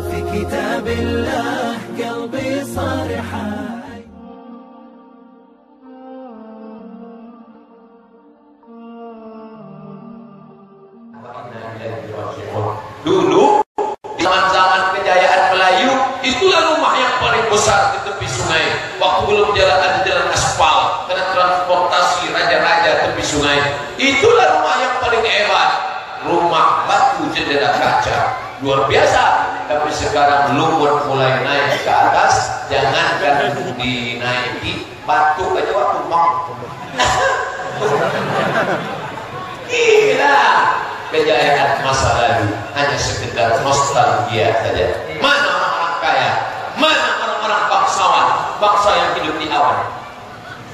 في كتاب الله قلبي صار حي. Dulu di zaman kejayaan Melayu, itulah rumah yang paling besar di tepi sungai. Waktu belum ada jalan aspal, karena transportasi raja-raja tepi sungai. Itulah rumah yang paling hebat, rumah batu jendela kaca, luar biasa. Tapi sekarang lumut mulai naik ke atas, jangankan dinaiki, batu aja waktu mau. Gila. Kejayaan masa lalu hanya sekedar nostalgia saja. Mana orang-orang kaya? Mana orang-orang bangsawan? Bangsa yang hidup di awan.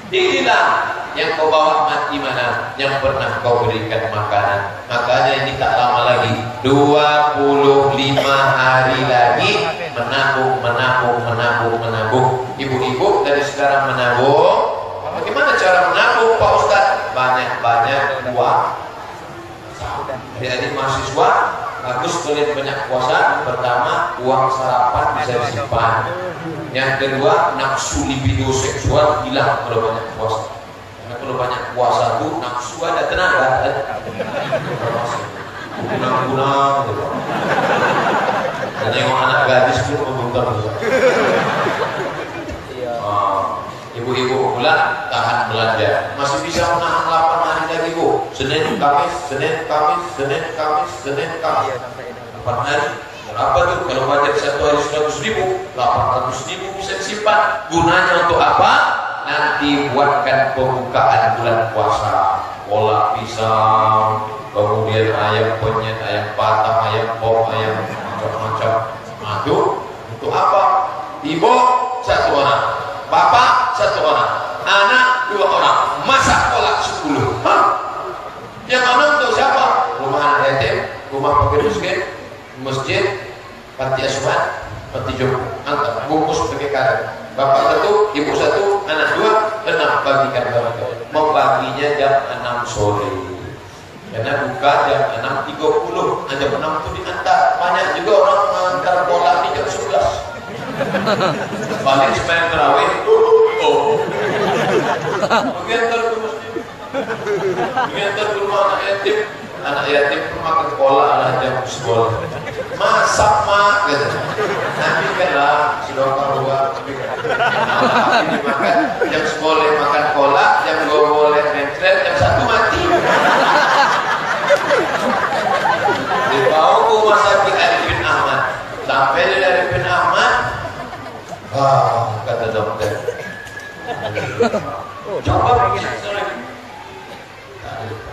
Dihilang. Yang kau bawa mati mana? Yang pernah kau berikan makanan. Makanya ini tak lama lagi, 25 hari lagi menabung. Ibu-ibu dari sekarang menabung. Bagaimana cara menabung, Pak Ustadz? Banyak-banyak uang. Adik-adik mahasiswa bagus kalian banyak puasa. Pertama, uang sarapan bisa disimpan. Yang kedua, nafsu libido seksual hilang kalau banyak puasa. Karena kalau banyak puasa tuh nafsu ada tenaga. Kunang-kunang gitu. Dan yang anak gadis pun membungkam gitu. Ibu-ibu pula tahan belanja, masih bisa menahan 8 hari lagi Bu. Senin, Kamis, 8 hari. Berapa tuh? Kalau budget satu hari 100.000, 800.000 bisa disimpan. Gunanya untuk apa? Nanti buatkan pembukaan bulan puasa. Kolak pisang, kemudian ayam penyet, ayam patah, ayam pop, ayam macam-macam. Aduh, untuk apa? Ibu 1 orang, bapak 1 orang, anak 2 orang, masak kolak 10. Hah? Yang mana untuk siapa? Rumah anak yatim, rumah fakir miskin, masjid, panti asuhan, panti jompo. Antar bungkus pakai karet. Bapak 1, ibu 1, anak 2, 6 bagikan. Membaginya jam 6 sore. Karena buka jam 6.30, jam 6 itu diantar. Banyak juga orang mengantar kolak di jam 11. Balik supaya terawih. Mengantar ke masjid, mengantar ke rumah anak yatim. Anak yatim pun makan kolak lah jam sekolah. Masak mak gitu. Nanti kan lah sudah keluar. Ini makan jam sekolah makan kolak, jam 2 boleh mencret, jam 1 mati. Dibawa ke rumah sakit Arifin Ahmad. Sampai dari Arifin Ahmad, kata dokter, coba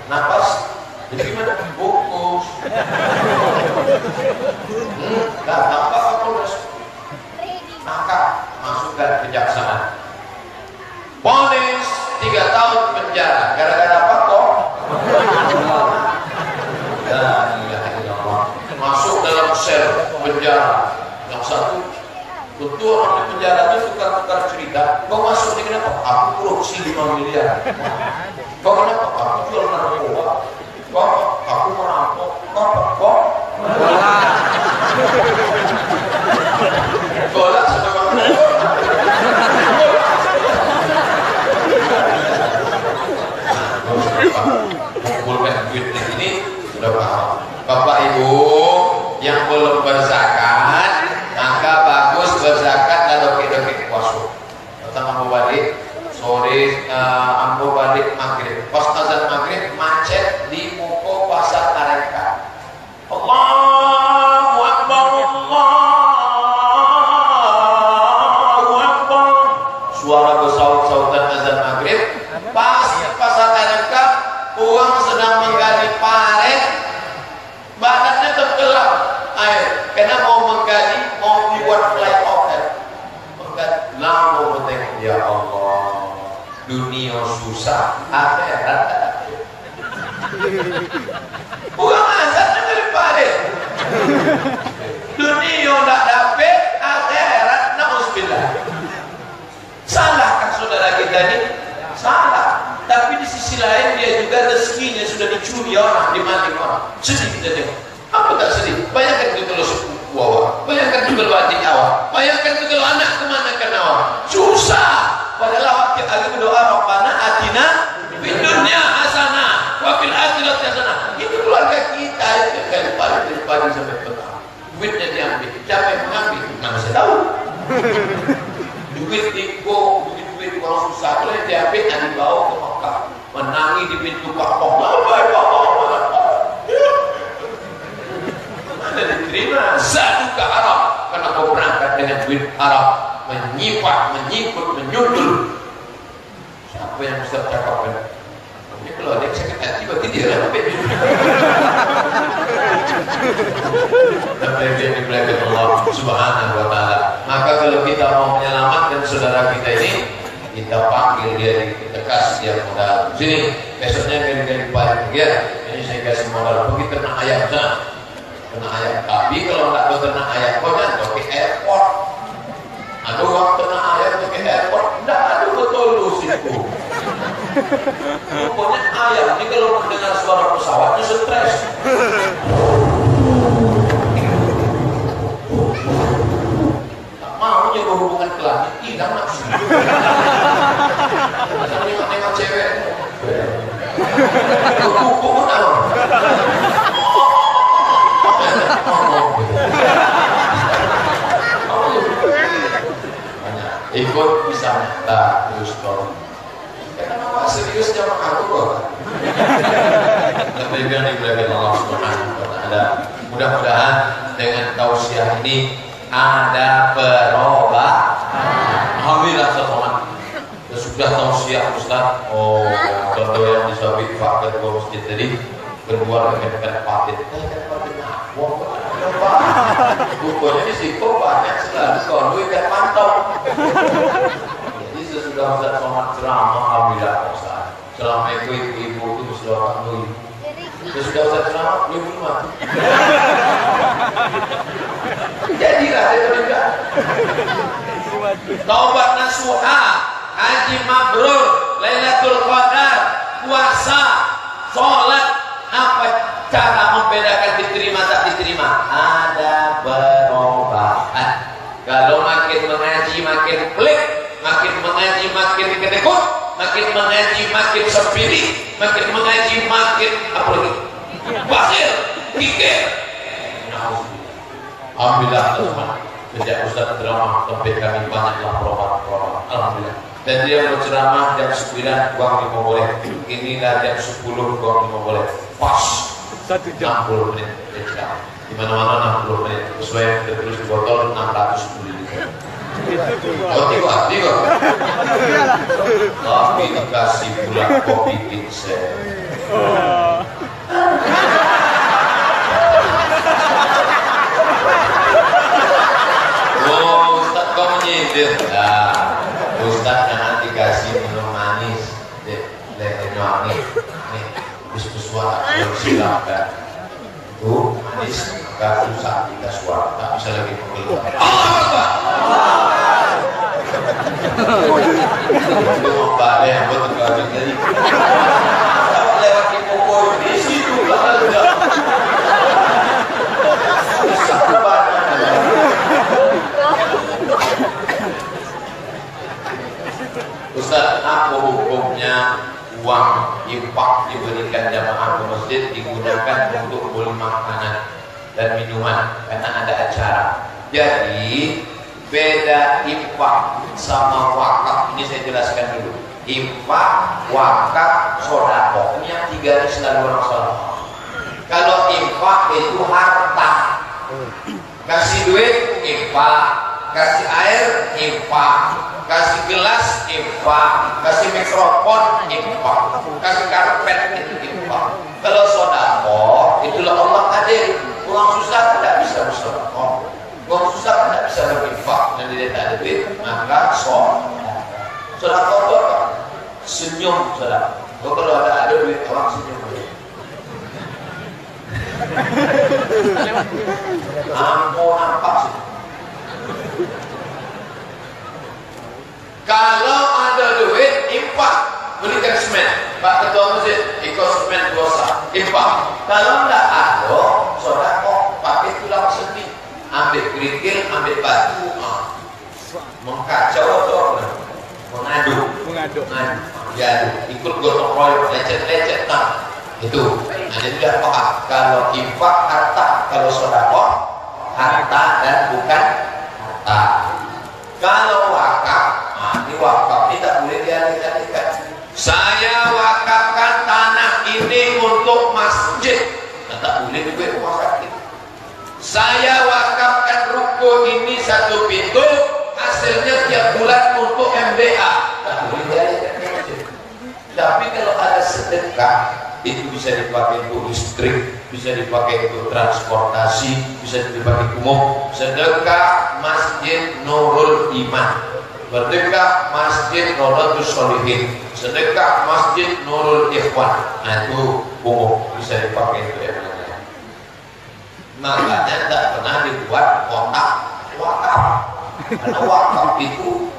napas, jadi gimana? Fokus. Gak apa apa terus. Maka masukkan kejaksaan. Ponis 3 tahun penjara. Gara-gara apa kok? Masuk dalam sel penjara. Yang satu, tentu orang di penjara itu tukar-tukar cerita. Kau masuk ini kenapa? Aku korupsi 5 miliar. Kau kenapa? Aku jual narkoba. Kok? Aku merampok. Kok? Golak sebab kumpulkan duit ini sudah paham. Bapak Ibu yang belum berzakat, maka bagus berzakat dan doki-doki puasa. Pertama mau balik sore, mau balik maghrib. Pas azan maghrib macet di Muko Pasar Tareka. Allahu Akbar, Allahu Akbar. Suara bersaut-sautan azan maghrib. Pas Pasar Tareka, uang sedang menggali paret. Badannya tergelap air karena mau menggali, mau dibuat flyover. Lama bertengok, ya Allah, dunia susah, akhirat uang azannya dari parit. Dunia tak dapat, akhirat na'udzubillah. Salahkah saudara kita ini? mencuri orang, dimaling orang. Sedih kita tengok. Apa tak sedih? Bayangkan itu kalau sepupu awak, bayangkan itu kalau adik awak, bayangkan itu kalau anak kemanakan awak. Susah. Padahal awak lagi berdoa Rabbana atina fid dunya hasanah wa fil akhirati hasanah. Itu keluarga kita itu kali pagi sampai petang. Duitnya diambil, siapa yang mengambil? Mana saya tahu. Duit orang susah, kalau yang diambil dan dibawa ke Mekah, menangi di pintu Ka'bah. Mana diterima? Zadu ke Arab, karena kau berangkat dengan duit Arab, menyimpan, menyundul. Siapa yang Ustaz cakapkan? Ini kalau ada yang sakit hati bagi dia lah. Tapi dia diberikan Allah Subhanahu wa Ta'ala. Maka kalau kita mau menyelamatkan saudara kita ini, kita panggil dia, kita kasih dia modal. Sini, besoknya kali-kali balik dia. Ini saya kasih modal. Pergi ternak ayam sana, ternak ayam. Tapi kalau nggak tahu ternak ayam, kau jangan ke airport. Ada waktu ternak ayam ke airport, tidak ada betul lusiku. Pokoknya ayam ini kalau mendengar suara pesawatnya stres. Tak mau dia berhubungan ke langit, hilang nafsu. Macam nengok cewek. Kuku pun tahu. Ikut bisa tak terus tolong. Kenapa serius jamaah aku kok? Lebih dari belajar Allah Subhanahu wa Ta'ala. Mudah-mudahan dengan tausiah ini ada perubahan. Alhamdulillah teman-teman. Sudah tausiah Ustaz. Oh, contoh yang disabit Pak Ketua Masjid tadi berdua dengan patit. Bukunya di situ banyak sekali. Kalau ikan mantap. Jadi sesudah Ustaz Somad ceramah, alhamdulillah Ustaz. Selama itu ibu-ibu itu sudah tahu. Sesudah Ustaz ceramah, ibu mati. Jadilah dia juga. Taubat nasuha, haji mabrur, Lailatul Qadar, puasa, sholat. Apa cara membedakan diterima tak diterima? Ada perubahan. Kalau makin mengaji makin pelik, makin mengaji makin kedekut, makin mengaji makin sepiri, makin mengaji makin apa lagi? Bakhil, kikir. Alhamdulillah teman-teman. Sejak Ustaz ceramah sampai kami banyaklah perubahan. Alhamdulillah. Dan dia berceramah jam 9 uang 5 boleh. Inilah jam 10 uang 5 boleh. Pas 60 menit. Di mana-mana 60 menit. Sesuai yang tertulis di botol 610 liter. Oh tiga. Tapi dikasih pula kopi pincel. Oh Ustaz kau menyindir. Nah, Ustaz jangan dikasih minum manis. Nih, bus suara silakan. Itu manis, gak susah kita suara, tak bisa lagi mengeluh. Itu membalik yang betul kali jadi. Kalau lewat di pokok di situ ada. Susah banget. Ustaz, apa hukumnya uang infak diberikan jamaah ke masjid digunakan untuk beli makanan dan minuman karena ada acara? Jadi beda infak sama wakaf. Ini saya jelaskan dulu. Infak, wakaf, sodako. Ini yang tiga ini selalu orang salah. Kalau infak itu harta, kasih duit infak, kasih air infak, kasih gelas infak, kasih mikrofon infak, kasih karpet infak. Kalau sodako itulah Allah hadir. Orang susah tidak bisa bersedekah, orang susah tidak bisa berinfak, dan dia tak ada duit, maka sodako itu apa? Senyum sodako. Kalau ada duit orang senyum. Ampun nampak sih. Kalau ada duit, infak, belikan semen. Pak Ketua Masjid, ikut semen dosa. Infak. Kalau enggak ada, sedekah pakai tulang sendi. Ambil kerikil, ambil batu, mengkacau atau mengadu. Ya, ikut gotong royong, lecet-lecet itu. Nah, jadi sudah paham. Kalau infak harta, kalau sedekah harta dan bukan harta. Kalau wakaf, ini wakaf ini tak boleh dialih-alihkan. Saya wakafkan tanah ini untuk masjid, tak boleh juga rumah sakit. Saya wakafkan ruko ini satu pintu, hasilnya tiap bulan untuk MBA, tak boleh dialihkan ke masjid. Tapi kalau ada sedekah, itu bisa dipakai untuk listrik, bisa dipakai untuk transportasi, bisa dipakai umum. Sedekah Masjid Nurul Iman, sedekah Masjid Rodatus Solihin, sedekah Masjid Nurul Ikhwan. Nah itu umum, bisa dipakai untuk yang lain. Makanya tidak pernah dibuat kotak wakaf, karena wakaf itu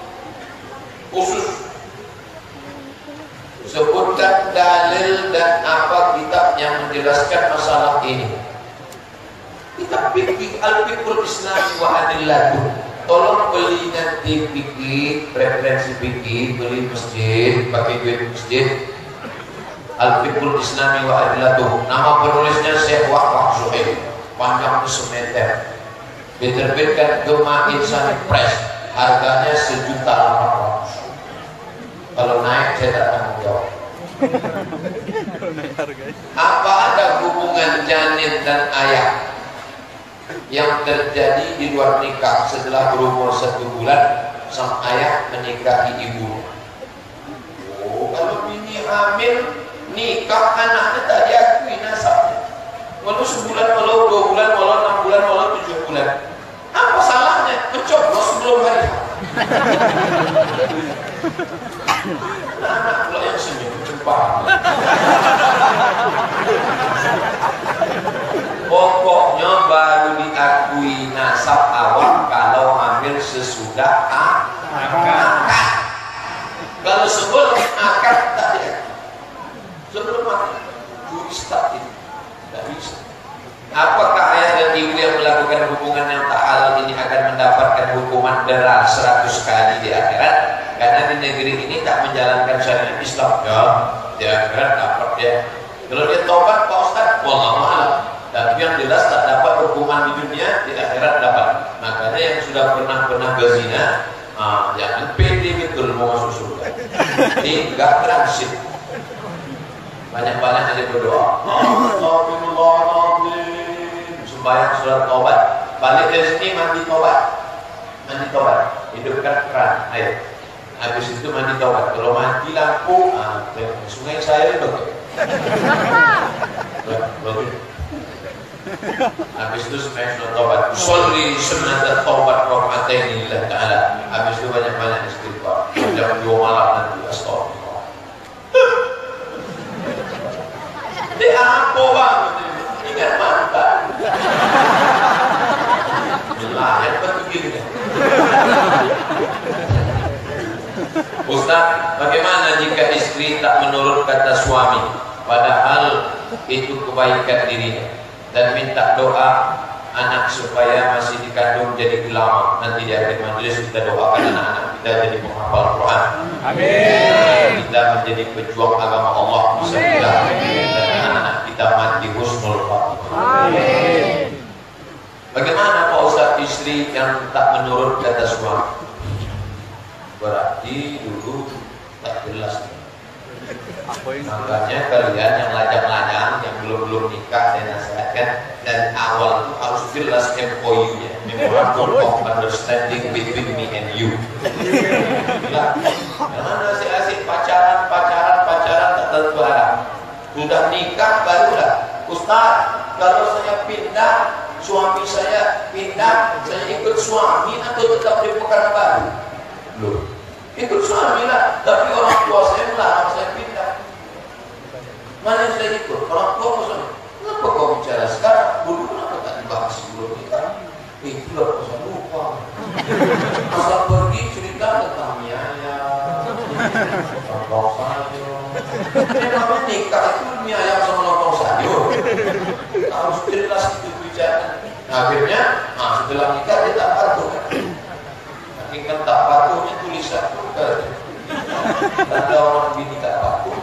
khusus. Sebutkan dalil dan apa kitab yang menjelaskan masalah ini. Kitab fikih Al-Fiqhul Islami wa Adillatuh. Tolong beli nanti fikih, referensi fikih, beli masjid, pakai duit masjid. Al-Fiqhul Islami wa Adillatuh. Nama penulisnya Syekh Wahbah Suhaib, panjang semeter. Diterbitkan Gema Insani Press, harganya 1.800.000. Kalau naik saya tak tanggung jawab. Apa ada hubungan janin dan ayah yang terjadi di luar nikah setelah berumur 1 bulan sang ayah menikahi ibu? Oh, kalau bini hamil nikah anaknya tak diakui nasabnya. Walau sebulan, walau 2 bulan, walau 6 bulan, walau 7 bulan. Apa salahnya? Mencoblos sebelum hari. Anak pula yang senyum cepat. Pokoknya baru diakui nasab awal kalau hamil sesudah akad. Kalau sebelum akad tak diakui. Sebelum akad juris tak itu tidak bisa. Apakah ayah dan ibu yang melakukan hubungan yang tak halal ini akan mendapatkan hukuman dera 100 kali di akhirat? Karena di negeri ini tak menjalankan syariat Islam, ya, di akhirat dapat ya. Kalau dia tobat, Pak Ustaz, wallahu a'lam. Tapi yang jelas tak dapat hukuman di dunia, di akhirat dapat. Makanya yang sudah pernah berzina, jangan pede betul mau masuk surga. Ini enggak transit. Banyak-banyak aja berdoa. Sembahyang surat taubat. Balik dari sini mandi taubat. Hidupkan keran air. Habis itu mandi taubat. Kalau mati lampu, sungai saya itu. Habis itu sembahyang surat taubat. Sholli sunnat taubat raka'ataini lillah ta'ala. Habis itu banyak-banyak istighfar. Jam 2 malam nanti astagfirullah. Ini apa bang? Ingat mantan. Melayat betul gini. Ustaz, bagaimana jika istri tak menurut kata suami, padahal itu kebaikan dirinya, dan minta doa anak supaya masih dikandung jadi ulama? Nanti di akhir majelis kita doakan anak-anak kita jadi penghafal Quran. Amin. Kita menjadi pejuang agama Allah bisa kita, dan anak-anak kita mati husnul khatimah. Amin. Bagaimana Pak Ustaz istri yang tak menurut kata suami? Berarti dulu tak jelas. Makanya kalian yang lajang-lajang, yang belum nikah, saya nasihatkan dari awal itu harus jelas MOU-nya, Memorandum of Understanding between me and you. Jangan asik-asik pacaran tak tentu arah. Sudah nikah barulah, Ustaz, kalau saya pindah, suami saya pindah, saya ikut suami atau tetap di Pekanbaru? Loh, ikut suami lah, tapi orang tua saya melarang saya pindah. Mana yang saya ikut? Orang tua maksudnya, kenapa kau bicara sekarang? Dulu kenapa tak dibahas sebelum nikah? Itulah saya lupa. Asal pergi cerita tentang Miaya, tentang saya, Memangnya nikah itu mie ayam sama lontong sayur. Harus jelas itu bicara. Akhirnya, setelah nikah dia tak patuh. Tapi kan tak patuhnya tulisan juga. Ada orang bini tak patuh.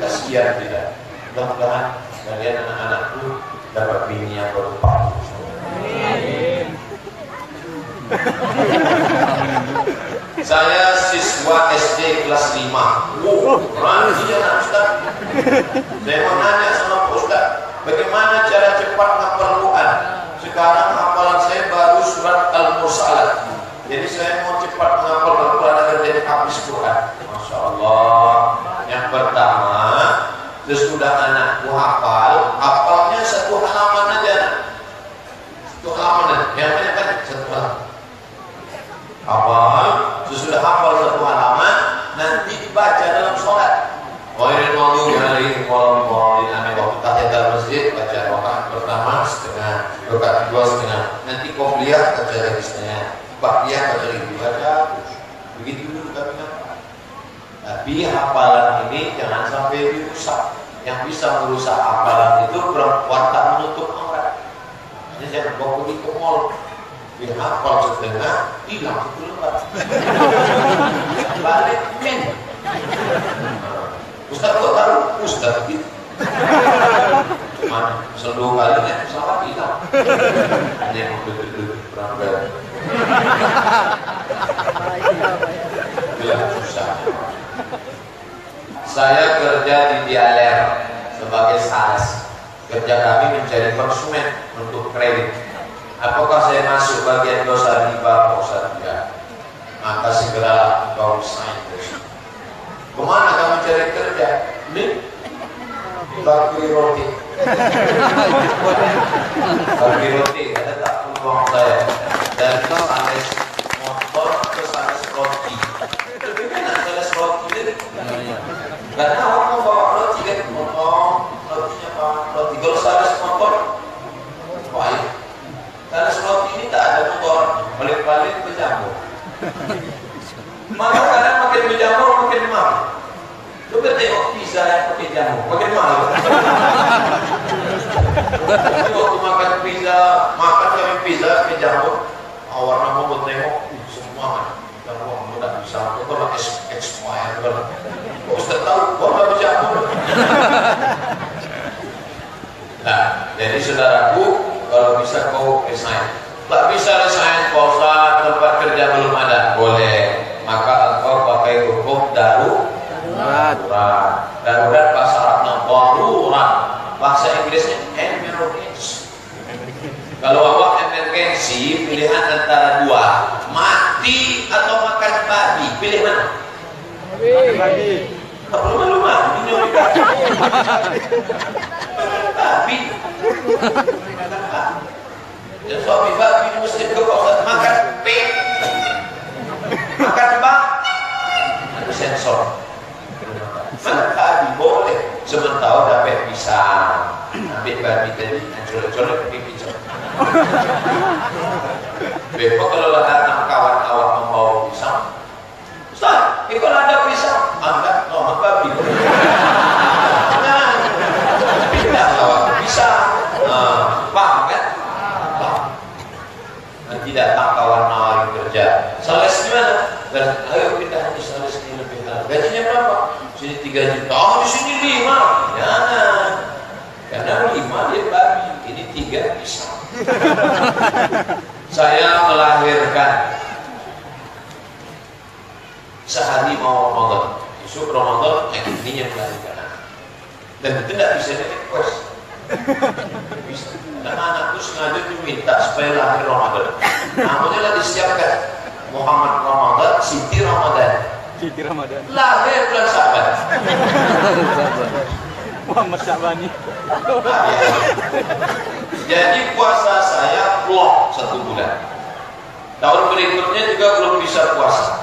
Kasihan tidak. Mudah-mudahan kalian anak-anakku dapat bini yang berpatuh. Saya siswa SD kelas 5. Rajin anak Ustaz. Saya mau nanya sama Pak Ustaz, bagaimana cara cepat hafal Quran? Sekarang hafalan saya baru surat Al-Mursalat. Jadi saya mau cepat menghafal Al-Quran agar jadi hafiz Quran. Masya Allah. Yang pertama, sesudah anakku hafalnya satu halaman aja. Satu halaman, yang banyak kan satu halaman. Hafal, sesudah hafal satu halaman, nanti dibaca dalam sholat. Ghairil maghdubi alaihim waladdallin. Waktu tahiyatul masjid baca rakaat pertama setengah, rakaat kedua setengah. Nanti qobliyah baca lagi setengah, ba'diyah baca lagi baca. Begitu dulu kami hafal. Tapi hafalan ini jangan sampai dirusak. Yang bisa merusak hafalan itu perempuan tak menutup aurat. Jadi jangan bawa pergi ke mall. Dia hafal setengah, hilang satu lembar. Balik men. Ustaz kok tahu? Ustaz gitu. Mana? Seluruh kali naik pesawat hilang. Hanya yang duduk-duduk perangkat. Bila susah. Saya kerja di Dialer sebagai sales. Kerja kami mencari konsumen untuk kredit. Apakah saya masuk bagian dosa riba? Ustaz ya. Maka segera kau resign. Kemana kamu cari kerja? Nih, bagi roti. Bagi roti, ada tak peluang saya dari sales motor ke sales roti. Lebih enak sales roti ini. Karena orang mau bawa roti kan, rotinya apa? Roti. Kalau sales motor, baik. Sales roti ini tak ada motor, balik-balik bercampur. Maka kadang makin berjamur makin mahal. Coba tengok pizza yang pakai jamur, makin mahal. Jadi waktu makan kami pizza pakai jamur, warna mau tengok semua jamur mudah bisa. Itu lah expired kan. Kok Ustaz tahu warna berjamur? Nah, jadi saudaraku, kalau bisa kau resign. Tak bisa resign, Pak Ustaz, tempat kerja belum ada. Boleh. Maka engkau pakai hukum darurat. Darurat bahasa Arabnya darurat. Bahasa Inggrisnya emergency. Kalau awak emergency, pilihan antara dua, mati atau makan babi, pilih mana? Babi. Tak perlu malu-malu, minum babi. Dan suami babi muslim ke Ustaz makan pig. Makan bak, ada sensor. Makan babi boleh, sementara dapat pisang. Ambil babi tadi, colek-colek pergi pisang. Besok kalau datang kawan awak membawa pisang, Ustaz, kalau ada pisang, enggak, makan babi. Pindah awak pisang, paham kan? Nanti datang kawan nawarin kerja. Sales gimana? Ayo pindah di sales ini lebih halal. Gajinya berapa? Sini 3 juta. Oh, di sini 5. Jangan. Karena 5 dia babi, ini 3 pisang. Saya melahirkan sehari mau Ramadan. Besok Ramadan ininya melahirkan. Dan itu tidak bisa di-request. Bisa. Dan anakku sengaja diminta supaya lahir Ramadan. Namanya lah disiapkan Muhammad Ramadan, Siti Ramadan. Siti Ramadan. Lahir bulan Syaban. Muhammad Syabani. Jadi puasa saya blok 1 bulan. Tahun berikutnya juga belum bisa puasa.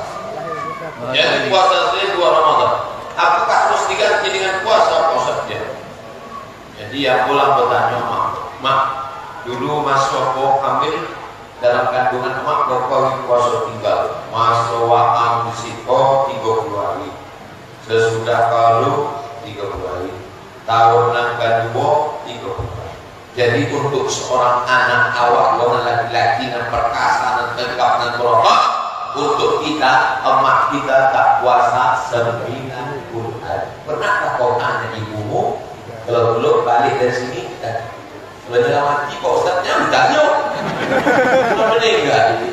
Jadi puasa saya 2 Ramadan. Apakah harus diganti dengan puasa? Puasa dia. Jadi yang pulang bertanya, Mak, dulu Mas Soko hamil dalam kandungan Mak, Bapak puasa tinggal. Mas Sowa Am Siko 30 hari. sudah kalau 30 hari, tahun nang kedua 30 hari. Jadi untuk seorang anak awak orang laki-laki yang perkasa dan tegap dan berotot, untuk kita, emak kita tak puasa 90 hari. Pernahkah kau tanya ibumu kalau belum balik dari sini? Kalau dia mati kok ustaznya tanya. Kalau meninggal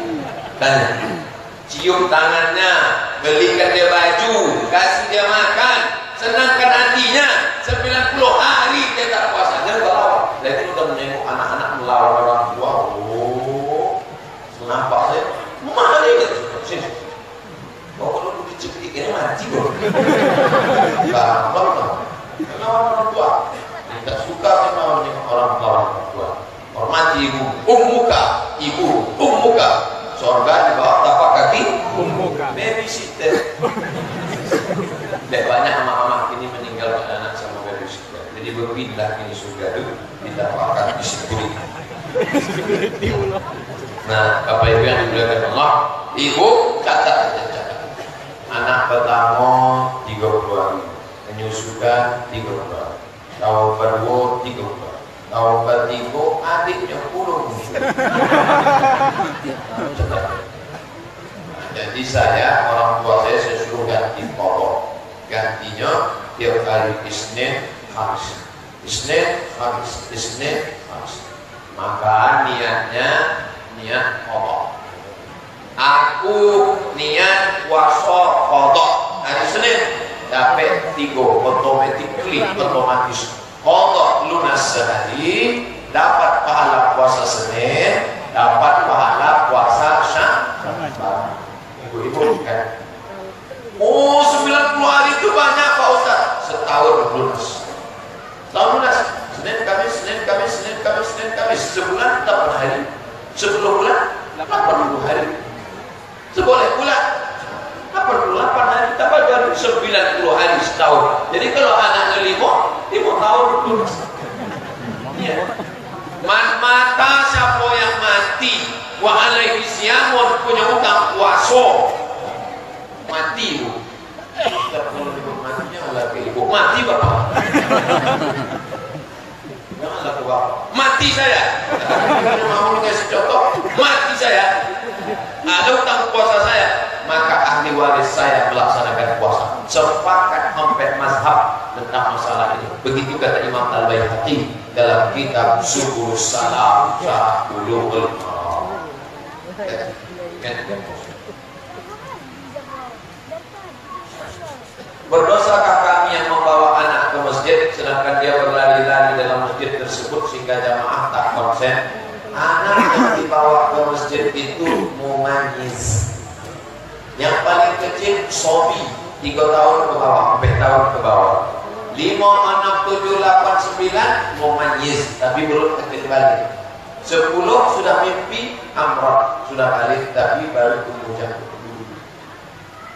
tanya. Cium tangannya, belikan dia baju, kasih dia makan, senangkan hatinya. 90 hari dia tak puasa, dia berlawan. Dan itu sudah menengok anak-anak melawan orang tua. Oh, nampak saya, mahal ini. Oh, kalau dicekik ini mati kok. Gampang, melawan orang tua. Tidak suka sama orang tua. Hormati ibu, ummuka, ibu, ummuka. Surga di bawah tapak kaki babysitter. Dan banyak mama-mama kini meninggal anak sama babysitter. Jadi berpindah kini surga itu di tapak kaki security. Nah, Bapak Ibu yang dimuliakan Allah, ibu catat. Anak pertama 30 hari, menyusukan 30 hari, tahun kedua 30 hari. Tahun ketiga adiknya pulang. Jadi saya, orang tua saya suruh ganti popok. Gantinya tiap hari Isnin, Kamis. Isnin, Kamis. Isnin, Kamis. Maka niat popok. Aku niat puasa kodok hari Senin. Dapat 3 otomatis. Kodok lunas sehari, dapat pahala puasa Senin, dapat pahala puasa Syawal. Ibu-ibu kan? Oh, 90 hari itu banyak Pak Ustaz. Setahun lunas. Setahun lunas. Senin, Kamis. Sebulan 8 hari. 10 bulan 80 hari. Seboleh bulan 88 hari, tambah dari 90 hari setahun. Jadi kalau anaknya 5 tahun lulus. Ya. Mata siapa yang mati wa alaihi siyamun, punya utang puasa mati bu. Matinya lagi ibu mati bapak. Janganlah ke bapak. Mati saya. Mau kasih contoh, mati saya. Ada utang puasa saya, maka ahli waris saya melaksanakan puasa. Sepakat empat mazhab tentang masalah ini. Begitu kata Imam Al-Baihaqi dalam kitab Subul Salam Syahulul Maram. Berdosakah kami yang membawa anak ke masjid sedangkan dia berlari-lari dalam masjid tersebut sehingga jamaah tak konsen? Anak yang dibawa ke masjid itu mumayyiz. Yang paling kecil sobi 3 tahun ke bawah, 4 tahun ke bawah. 5, 6, 7, 8, 9 mumayyiz tapi belum akil balik. 10 sudah mimpi amrah, sudah balik tapi baru tumbuh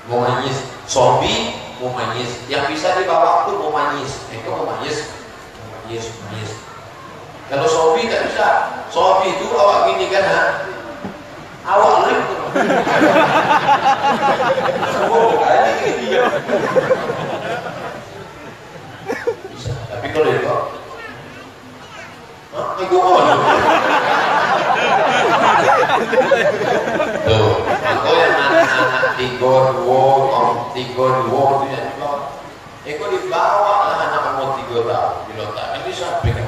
mumayyiz. Sobi mumayyiz, yang bisa dibawa itu mumayyiz. Itu mumayyiz. Kalau sobi tak bisa. Sobi itu awak gini kan, ha? Awak lem tu. Oh, kali dia. Bisa. Tapi kalau itu, aku on. Tuh, atau yang anak-anak 3, 2 tu yang dibawa. Eko dibawa lah anak umur 3 tahun. Bila tak, ini siapa yang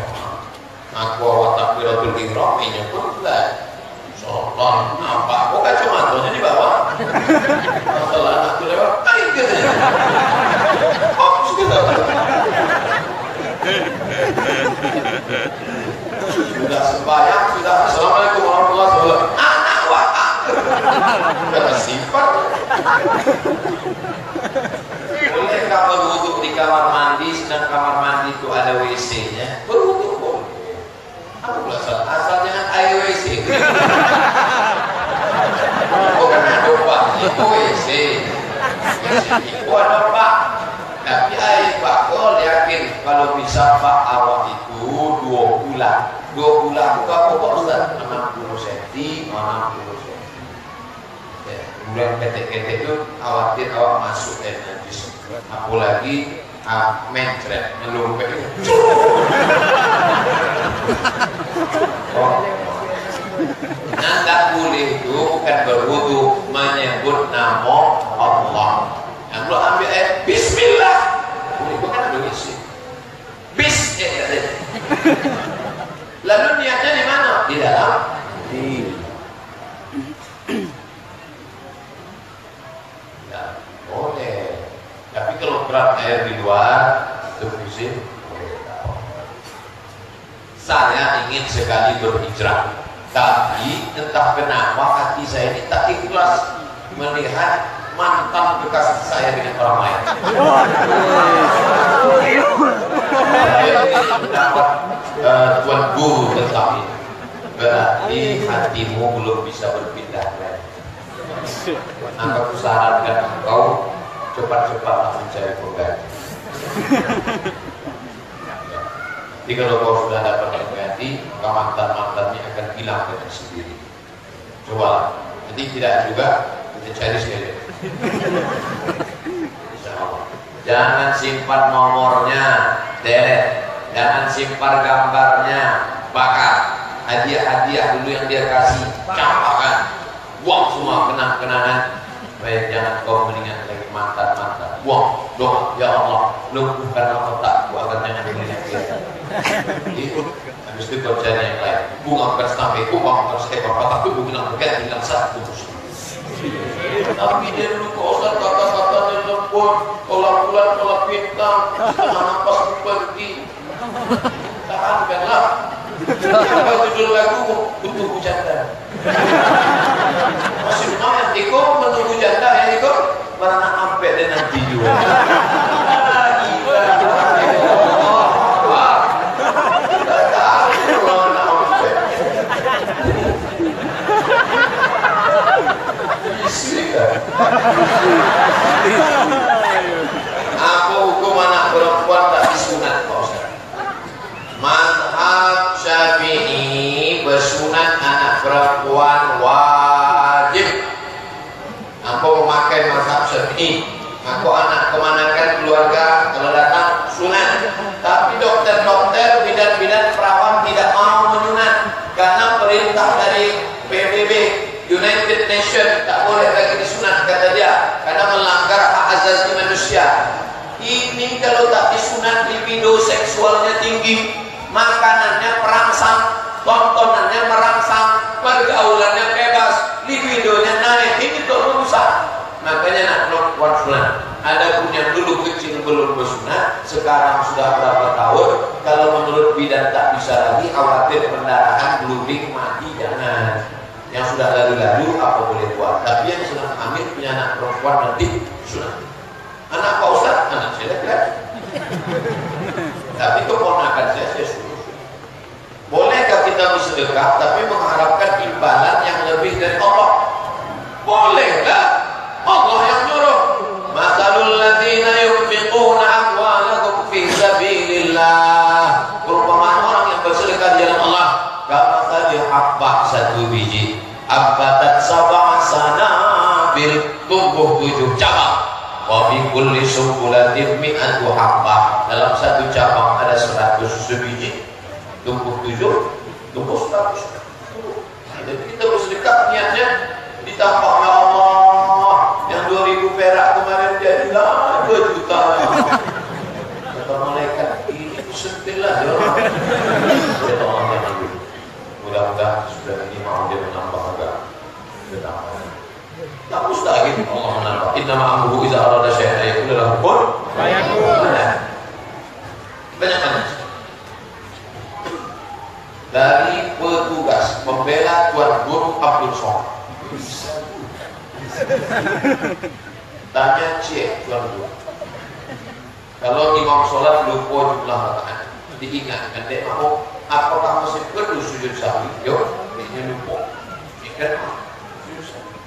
aku awak takbiratul ihram ini pun lah sholat apa kok kacamata di bawah masalah anak tu lewat air katanya kok sudah sembahyang sudah assalamualaikum warahmatullahi wabarakatuh anak wak sudah sifat. Bolehkah berwuduk di kamar mandi sedang kamar mandi itu ada WC-nya? Berwuduk boleh. Aku asal jangan air WC. Bukan ada pak, itu WC. Itu ada pak. Tapi air pak, kau yakin kalau bisa pak awak itu 2 bulan. 2 bulan buka pokok Ustaz 60 cm, 60 cm. Kemudian ketek-ketek itu khawatir awak masuk najis. Apalagi mencret ngelumpet itu. Oh. Nah, tak boleh itu bukan berwudu menyebut nama Allah. Yang lo ambil Bismillah. Itu kan ada isi. Lalu niatnya di mana? Di dalam hati. Ya, boleh. Tapi kalau keran air di luar itu musim. Saya ingin sekali berhijrah, tapi entah kenapa hati saya ini tak ikhlas melihat mantan bekas saya dengan orang lain. Saya ingin mendapat Tuan Guru tentang ini. Berarti hatimu belum bisa berpindah lagi. Aku sarankan engkau cepat-cepatlah mencari pengganti. Jadi kalau kau sudah dapat pengganti, maka mantan-mantannya akan hilang dengan sendiri. Coba, nanti tidak juga kita cari sekali. Jangan simpan nomornya, delete. Jangan simpan gambarnya, bakar. Hadiah-hadiah dulu yang dia kasih, campakkan. Buang semua kenang-kenangan. Supaya jangan kau mengingat lagi mantan-mantan. Buang, doa, ya Allah, lumpuhkanlah otakku agar jangan mengingat dia. Itu, habis itu kau cari yang lain. Bukan sampai bukan seekor patah tubuh bilang berganti tinggal satu. Tapi dia dulu kau usah kata-katanya lembut, tolak bulan, tolak bintang, setengah nafas pergi. Tahankanlah. Kalau judul lagu untuk hujatan. Masih lumayan, ikut menunggu janda ya ikut mana sampai dan nanti juga. Apa hukum anak perempuan tak disunat Pak Ustaz? Mazhab Syafi'i bersunat anak perempuan wajib. Apa memakai mazhab Syafi'i? Aku anak kemanakan keluarga kalau datang sunat. Tapi dokter-dokter bidan-bidan perawan tidak mau menyunat karena perintah dari PBB United Nations tak boleh lagi disunat kata dia karena melanggar hak asasi manusia. Ini kalau tak disunat libido seksualnya tinggi, makanannya merangsang, tontonannya merangsang, pergaulannya bebas, libidonya naik. Ini tuh merusak. Makanya nak perempuan sunat. Ada pun yang dulu kecil belum bersunat, sekarang sudah berapa tahun, kalau menurut bidan tak bisa lagi, khawatir pendarahan, bleeding, mati, jangan. Yang sudah lalu-lalu apa boleh buat. Tapi yang sedang hamil punya anak perempuan nanti sunat. Anak Pak Ustaz, anak saya laki-laki. Tapi keponakan saya suruh. Bolehkah kita bersedekah tapi mengharapkan imbalan yang lebih dari Allah? Bolehlah. Allah yang nyuruh. Masalul ladzina yunfiquna amwalahum fi sabilillah. Perumpamaan orang yang bersedekah di jalan Allah. Kamathali habbah satu biji. Abbatat sab'a sanabil, tumbuh 7 cabang. Wa fi kulli sumbulatin mi'atu habbah. Dalam satu cabang ada 100 sebiji. Tumbuh 7, tumbuh 100. Jadi kita bersedekah niatnya ditambah ya Allah. Yang 2000 perak kemarin jadilah 2 juta. Kata malaikat ini sentilah ya Allah. Kata Allah jangan dulu. Mudah-mudahan sudah ini mau dia menambah agak bertambah. Tak mustahil Allah menambah. Inna ma'amruhu iza arada syai'an yaqulu lahu kun fayakun. Banyak. Dari petugas membela Tuan Guru Abdul Somad. Tanya cek Tuan Guru. Kalau imam sholat lupa jumlah rakaat, diingatkan dia mau apakah masih perlu sujud sahwi? Yo, ini lupa. Ingat sujud sahwi.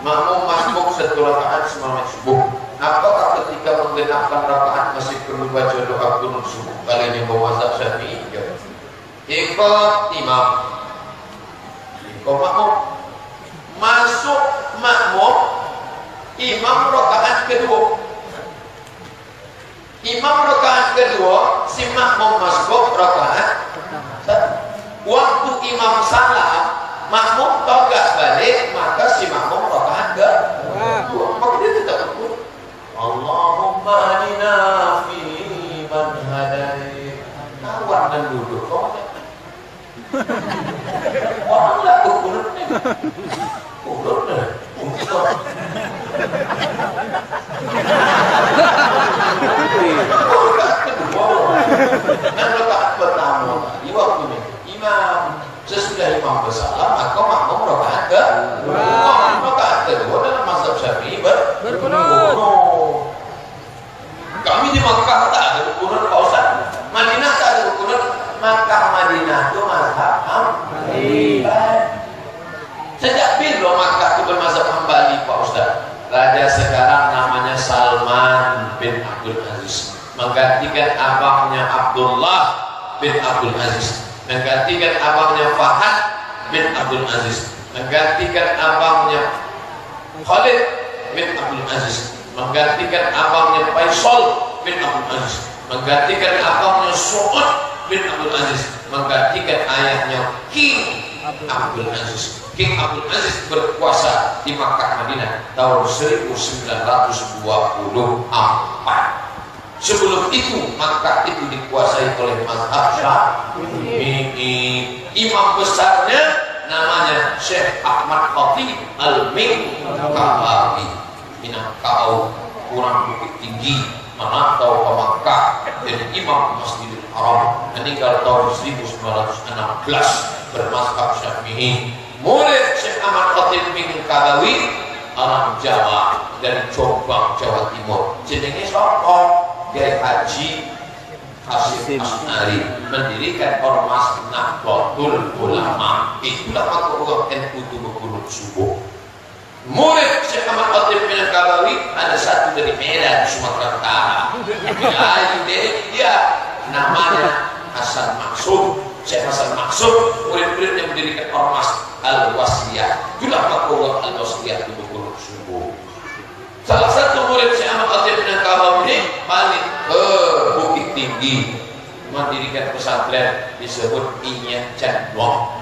Makmum masbuk 1 rakaat semalam subuh. Apakah ketika menggenapkan rakaat masih perlu baca doa kunut subuh? Kali ini mazhab Syafi'i. Ikut imam, ikut makmum. masuk makmum, imam rakaat kedua. Imam rakaat kedua, si makmum masuk rakaat. Waktu imam salam, makmum tegak balik, maka si makmum rakaat kedua. Maka dia tetap berkurang. Allahumma adina fi man hadait. Nawar dan duduk kau. Orang lah berkurang ni. Kurang dah. Dan rakaat pertama tadi waktu ini imam sesudah imam bersalam maka makmum rakaat kedua. Rakaat kedua dalam mazhab Syafi'i berkurang. Kami di Makkah tak ada berkurang Pak Ustaz. Madinah tak ada berkurang. Makkah Madinah itu mazhab Hambali. Sejak bila Makkah itu bermazhab Hambali Pak Ustaz? Raja sekarang namanya Salman bin Abdul Aziz menggantikan abangnya Abdullah bin Abdul Aziz, menggantikan abangnya Fahad bin Abdul Aziz, menggantikan abangnya Khalid bin Abdul Aziz, menggantikan abangnya Faisal bin Abdul Aziz, menggantikan abangnya Su'ud bin Abdul Aziz, menggantikan ayahnya King Abdul Aziz. King Abdul Aziz berkuasa di Makkah Madinah tahun 1924. Sebelum itu Makkah itu dikuasai oleh mazhab Syafi'i. Imam besarnya namanya Syekh Ahmad Khatib Al-Minqalawi. Minangkabau kurang Bukit Tinggi merantau ke Makkah jadi imam Masjidil Haram, meninggal tahun 1916, bermazhab Syafi'i. Murid Syekh Ahmad Khatib Minqalawi orang Jawa dari Jombang, Jawa Timur. Jenenge sapa? Kiai Haji Hasyim As'ari mendirikan ormas Nahdlatul Ulama. Itulah maka orang NU itu berkurung subuh. Murid Syekh Ahmad Khatib Minqalawi ada satu dari Medan, Sumatera Utara. Dia namanya Hasan Maksud. Syekh Hasan Maksud, murid-murid yang mendirikan ormas Al-Wasliyah. Itulah maka orang Al-Wasliyah itu berkurung subuh. Salah satu murid Syekh Ahmad Khatib Minqalawi ini balik ke Bukit Tinggi mendirikan pesantren disebut Inyak Candwang.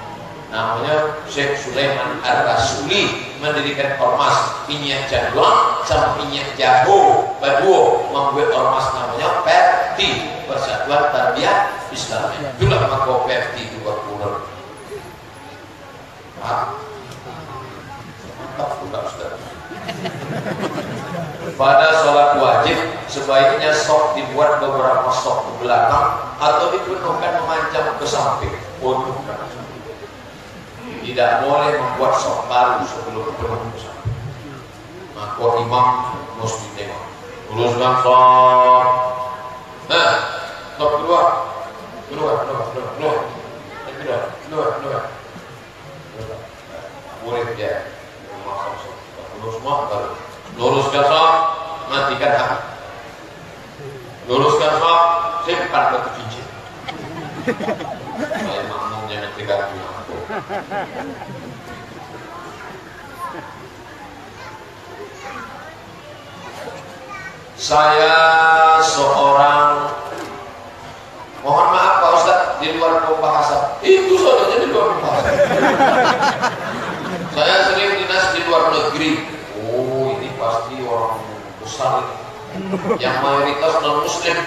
Namanya Syekh Sulaiman Ar-Rasuli mendirikan ormas Inyak Candwang sama Inyak Jaho Baduo membuat ormas namanya Perti, Persatuan Tarbiyah Islamiyah. Itulah maka Perti itu berkurang. Mantap bukan Ustaz. Pada sholat wajib sebaiknya sok dibuat beberapa sok ke belakang atau dipenuhkan memanjang ke samping. Tidak boleh membuat sok baru sebelum penuh ke samping. Maka imam mesti tengok. Luruskan sok. Nah, sok kedua. Kedua. Boleh dia. Luruskan sok, matikan hak. Luruskan sok, simpan batu cincin. Saya makmumnya nanti ganti aku. Saya seorang, mohon maaf Pak Ustaz, di luar pembahasan. Itu saudanya di luar pembahasan. Saya sering dinas di luar negeri. Oh, ini pasti orang besar ini. Yang mayoritas non-muslim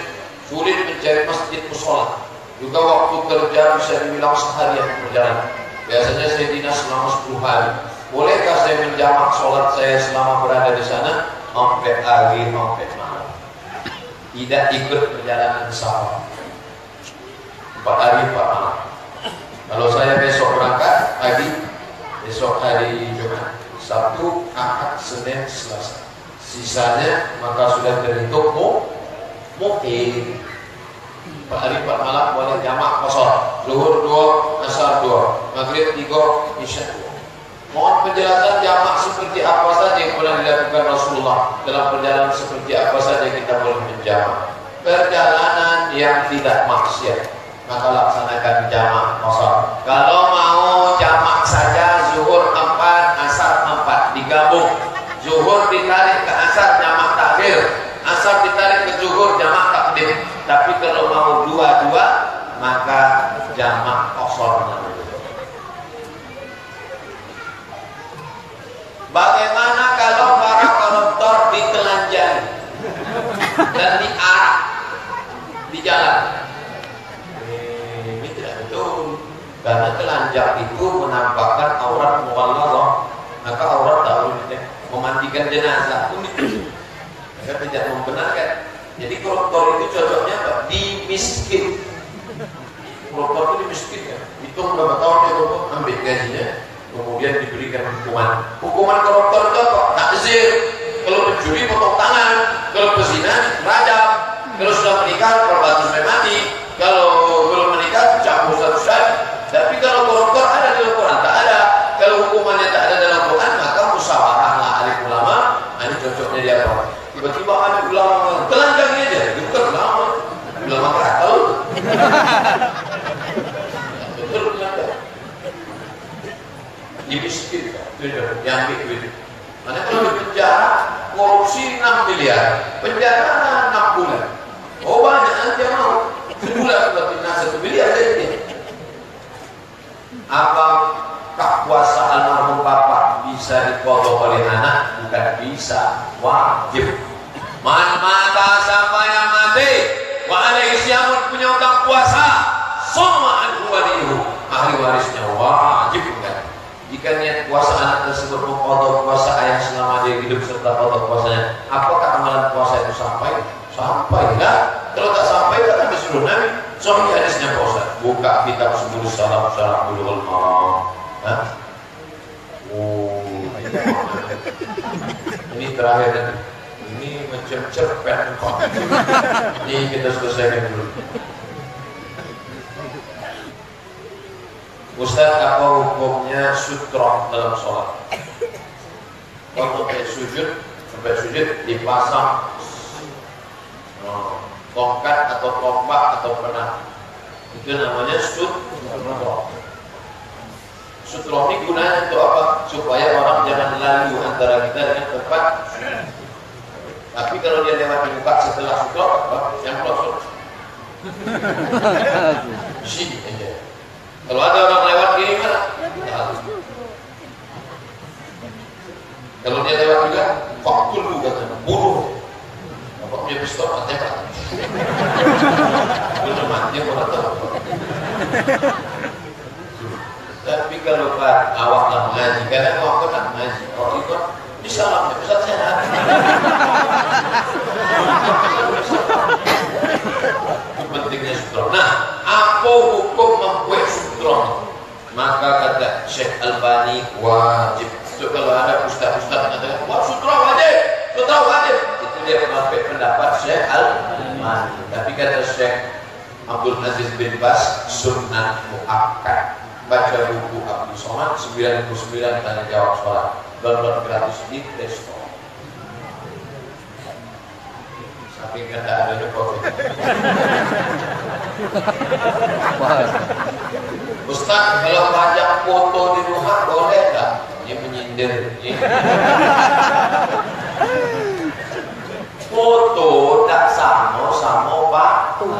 sulit mencari masjid musola. Juga waktu kerja bisa dibilang seharian perjalanan. Biasanya saya dinas selama 10 hari. Bolehkah saya menjamak sholat saya selama berada di sana? Sampai pagi, sampai malam. Tidak ikut perjalanan pesawat. 4 hari 4 malam. Kalau saya besok berangkat pagi, besok hari Jumat, Sabtu, Ahad, Senin, Selasa. Sisanya maka sudah terhitung mukim. 4 hari 4 malam boleh jamak kosor. Zuhur 2, Asar 2, Maghrib 3, Isya 2. Mohon penjelasan jamak seperti apa saja yang pernah dilakukan Rasulullah. Dalam perjalanan seperti apa saja kita boleh menjamak. Perjalanan yang tidak maksiat, maka laksanakan jamak kosor. Kalau mau jamak saja zuhur 4, asar Zuhur ditarik ke asar jamak takhir, asar ditarik ke zuhur jamak takdim. Tapi kalau mau dua-dua maka jamak qasar. Bagaimana kalau para koruptor ditelanjangi dan diarak di jalan? Ini tidak betul, karena telanjang itu menampakkan aurat mughallazah, maka aurat tahu memandikan jenazah pun itu maka tidak membenarkan. Jadi koruptor itu cocoknya apa? Dimiskin. Koruptor itu dimiskinkan, hitung berapa tahun dia koruptor, ambil gajinya, kemudian diberikan hukuman. Hukuman koruptor itu apa? Takzir. Kalau pencuri potong tangan, kalau pezina rajam, kalau sudah menikah berbatu sampai mati, kalau belum menikah campur satu syari. Tapi kalau koruptor ada di Al-Quran, tak ada. Kalau hukumannya tak ada dalam Al-Quran, maka musyawarahlah alim ulama. Ini cocoknya dia apa? Tiba-tiba ada ulama telanjangnya aja, itu bukan ulama keratal. Betul betul. Dimiskin, yang duit. Mana kalau di penjara korupsi 6 miliar, penjara 6 bulan. Oh banyak nanti mau sebulan berarti 1 miliar jadi. Apakah puasa almarhum bapak bisa dipotong oleh anak? Bukan bisa, wajib. Man mata siapa yang mati, wa alaihi syamun punya utang puasa, sama anhu walihu, ahli warisnya wajib kan. Jika niat puasa anak tersebut mengqadha puasa ayah selama dia hidup serta qadha puasanya, apakah amalan puasa itu sampai? Sampai enggak? Kalau tak sampai tak ada suruh Nabi. Sahih hadisnya Pak Ustaz. Buka kitab Subul Salam Syarah Bulughul Maram. Hah? Oh, ini terakhir nanti. Ini macam cerpen kok. Ini kita selesaikan dulu. Ustaz, apa hukumnya sutra dalam sholat? Kalau sampai sujud dipasang tongkat atau tombak atau penah, itu namanya sutra. Sutra ini gunanya untuk apa? Supaya orang jangan lalu antara kita dengan tempat. Tapi kalau dia lewat di muka setelah sutra, apa? Yang pelosok. Sini aja. Kalau ada orang lewat gini mana? Kalau dia lewat juga, fakul juga bunuh. Bapak punya pistol, tembak. Belum mati, orang tahu. Tapi kalau Pak awak lah mengaji, karena awak kan mengaji, awak itu bisa lah, bisa sehat. Itu pentingnya sutra. Nah, apa hukum membuat sutra? Maka kata Syekh Albani wajib. So, kalau ada ustaz-ustaz mengatakan, wah sutra wajib, sutra wajib. Itu dia memakai pendapat Syekh Albani. Tapi kata Syekh Abdul Aziz bin Bas, sunnah muakkad. Baca buku Abdul Somad 99 tanya jawab sholat. Download gratis di Play Store. Saking kata ada di COVID. Ustaz, kalau pajak foto di rumah boleh tak? Ini menyindir. Foto tak sama patung.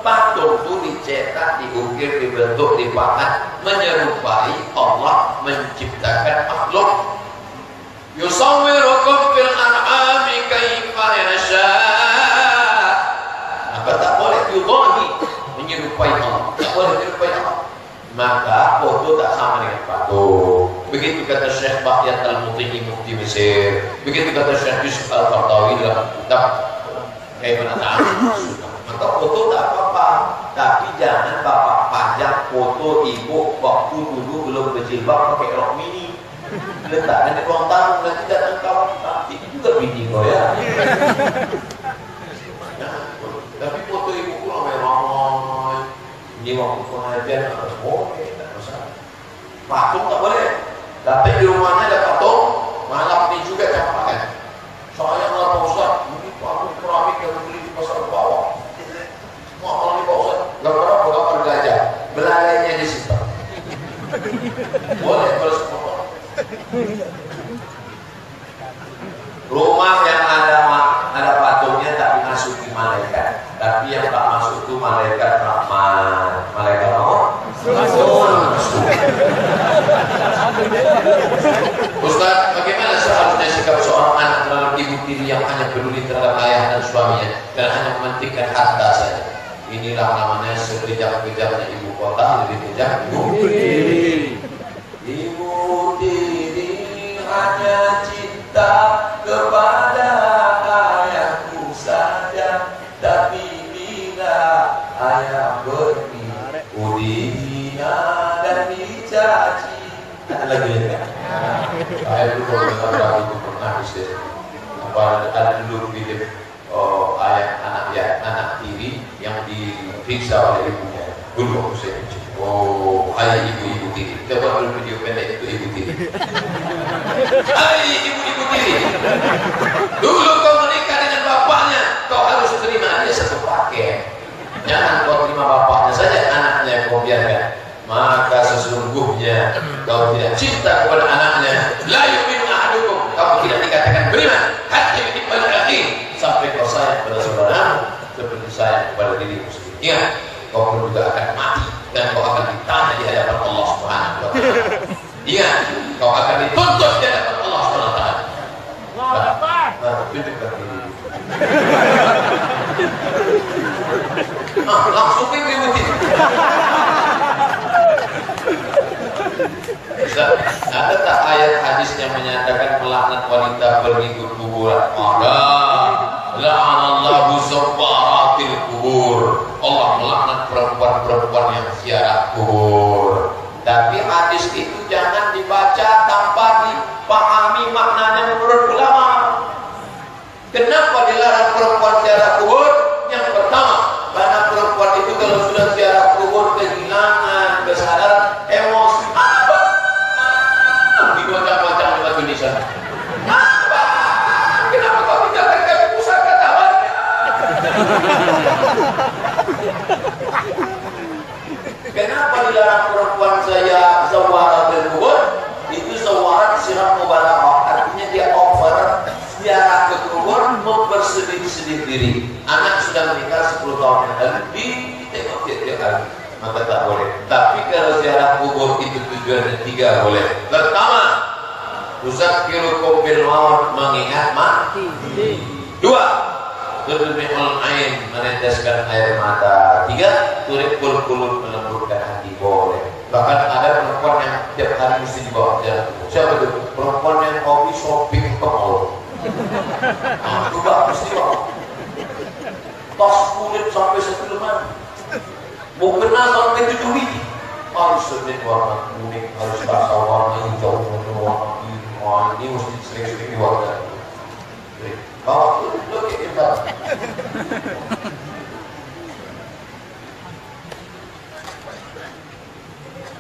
Patung itu dicetak, diukir, dibentuk, dipahat menyerupai Allah menciptakan makhluk. Yusawwirukum fil an'ami kaifa yasha. Maka tak boleh yudhahi, menyerupai Allah. Tak boleh menyerupai Allah. Maka foto tak sama dengan patung. Begitu kata Syekh Bahyat Al-Muti'i Mufti Mesir. Begitu kata Syekh Yusuf Al-Qardawi dalam kitab Kaifa Ta'ala. Maka foto tak apa-apa, tapi jangan bapak pajang foto ibu waktu dulu belum berjilbab pakai rok mini, letakkan di ruang tamu, nanti datang kawan, nanti juga bini kau ya. Tapi foto ibu pun ramai-ramai, ini waktu pengajian harus boleh, tak masalah. Patung tak boleh, tapi di rumahnya ada patung, malam ini juga campakkan. Soalnya nggak Ustaz, ini patung keramik yang beli di pasar bawah. Mau kalau di bawah, gambar gajah, belalainya di situ. Boleh kalau sepotong. lebih bijak ibu tiri. Ibu tiri hanya cinta kepada ayahku saja, tapi bila ayah pergi dihina dan dicaci. Ada lagi ya? Saya dulu kalau dengar lagu itu pernah bisa. Ada dulu film anak tiri yang diperiksa oleh ibunya. Dulu waktu saya kecil. Oh, hai ibu-ibu tiri. Coba dulu video pendek itu ibu tiri. Hai ibu-ibu tiri. Dulu kau menikah dengan bapaknya, kau harus terima dia satu paket. Jangan kau terima bapaknya saja, anaknya kau biarkan. Maka sesungguhnya kau tidak cinta kepada anaknya. La yu'minu ahadukum, kamu tidak dikatakan beriman hatta yuhibba al-akhi, sampai kau sayang kepada saudaramu seperti sayang kepada dirimu sendiri. Ingat, kau pun juga akan mati dan kau akan ditanya di hadapan Allah Subhanahu wa taala. Ingat, kau akan dituntut di hadapan Allah Subhanahu wa taala. Allahu Akbar. Tunjukkan diri. Langsung mengikuti. Ada tak ayat hadis yang menyatakan melaknat wanita berikut kuburan? Ada. La'anallahu zawwaratil kubur. Allah melaknat perempuan-perempuan yang ziarah kubur. Tapi hadis itu jangan dibaca tanpa dipahami maknanya menurut ulama. Kenapa dilarang perempuan ziarah kubur? Yang pertama, karena perempuan itu kalau sudah ziarah kubur kehilangan kesadaran, emosi, macam-macam di batu di sana. Kenapa kau tinggalkan kami pusaka tawannya? Kenapa dilarang perempuan saya zawarat kubur? Itu zawarat sirat mubalaghah, artinya dia over ziarah ke kubur, mempersedih-sedih diri. Anak sudah menikah 10 tahun yang lalu, ditengok tiap hari, maka tak boleh. Tapi kalau ziarah kubur itu tujuannya 3 boleh. Pertama, uzakkirukum bil maut, mengingat mati. 2, tudmi'ul ain, meneteskan air mata. 3, turikul qulub, melembutkan hati. Boleh. Bahkan ada perempuan yang tiap hari mesti dibawa ziarah kubur. Siapa itu? Perempuan yang hobi shopping ke mall. Itu bagus dibawa. Tas kulit sampai 1 lembar. Mukena sampai 7 biji. Harus sedikit warna kuning, harus basah warna hijau, warna biru. Ini mesti sering-sering diwarna. Bawa itu kita.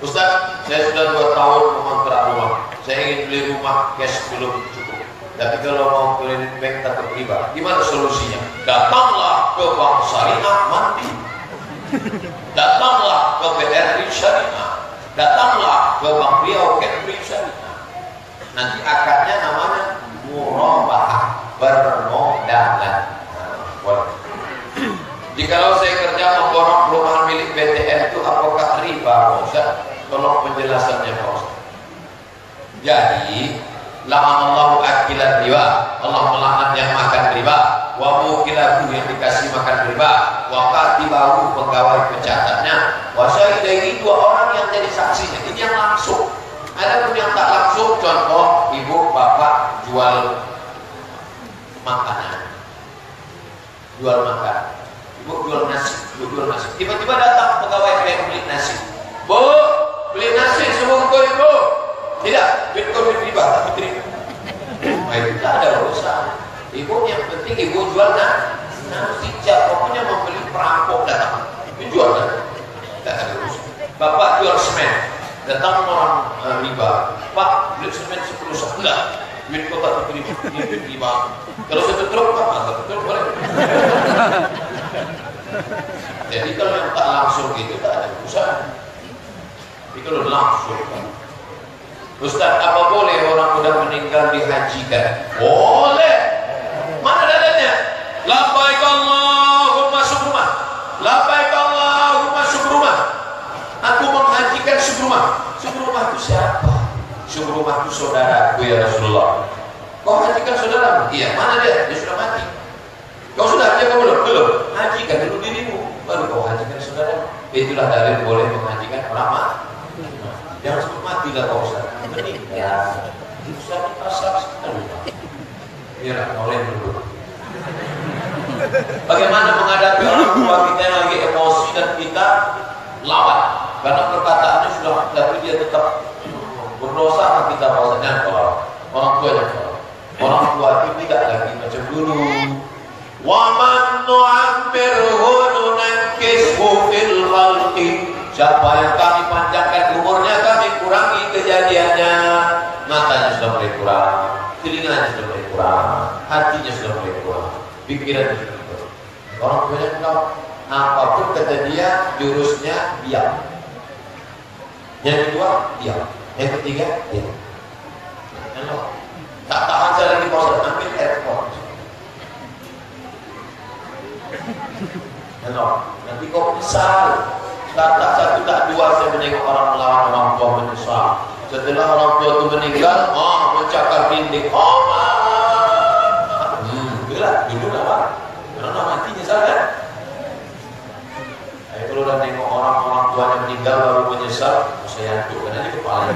Ustaz, saya sudah 2 tahun mengontrak rumah. Saya ingin beli rumah cash belum cukup. Tapi kalau mau kredit bank takut riba, gimana solusinya? Datanglah ke bank syariah mandi. Datanglah ke BRI Syariah. Datanglah ke Bank Riau Kepri Syariah. Nanti akadnya namanya murabahah, permodalan. Jikalau saya kerja memborong perumahan milik BTN itu apakah riba, Ustaz? Tolong penjelasannya, Pak Ustaz. Jadi, la'anallahu akilan riba, Allah melaknat yang makan riba, wa mukilahu yang dikasih makan riba, wa katibahu pegawai pencatatnya, wa syahidaihi 2 orang yang jadi saksinya. Ini yang langsung. Ada pun yang tak langsung, contoh ibu bapak jual makanan, jual makan, ibu jual nasi, tiba-tiba datang pegawai yang beli nasi. Bu, beli nasi sebungkus bu. Tidak, duit riba, tapi terima. Nah, itu tak ada urusan. Ibu yang penting ibu jual nasi, pokoknya membeli perampok datang, itu jual nasi, tak ada urusan. Bapak jual semen, datang orang riba, Pak beli semen 10 sak, enggak, duit kota diterima, duit riba. Kalau satu truk, Pak, satu truk boleh. Jadi kalau yang tak langsung itu tak ada urusan. Tapi kalau langsung, Ustaz, apa boleh orang sudah meninggal dihajikan? Boleh. Mana dalilnya? Labbaik Allahumma syukrumah. Labbaik Allahumma syukrumah. Aku menghajikan syukrumah. Syukrumah itu siapa? Syukrumah itu saudaraku ya Rasulullah. Kau hajikan saudaramu? Iya. Mana dia? Dia sudah mati. Kau sudah haji apa belum? Belum. Hajikan dulu dirimu, baru kau hajikan saudaramu. Itulah dalil boleh mengajikan orang mati. Jangan sebut mati lah Pak Ustaz. Meninggal. Bisa dipasang sekali. Biar oleh dulu. Bagaimana menghadapi orang tua kita yang lagi emosi dan kita lawan? Karena perkataannya sudah, tapi dia tetap berdosa. Kita maksudnya orang tua yang orang tua itu tidak lagi macam dulu. Wa man nu'ammirhu nunakkishu fil khalqi. Siapa yang kami panjangkan umurnya, kami kurangi kejadiannya. Matanya sudah mulai kurang, telinganya sudah mulai kurang, hatinya sudah mulai kurang, pikirannya sudah mulai kurang. Orang tuanya bilang, apapun kata dia, jurusnya diam. Yang kedua, diam. Yang ketiga, diam. Tak tahan saya lagi proses, ambil airport. Nanti kau menyesal. Tak satu tak dua saya menengok orang melawan orang tua menyesal. Setelah orang tua itu meninggal, mencakar dinding. Itulah dulu apa? Karena mati nyesal kan? Kalau udah nengok orang tuanya meninggal baru menyesal, saya hancurkan aja kepala.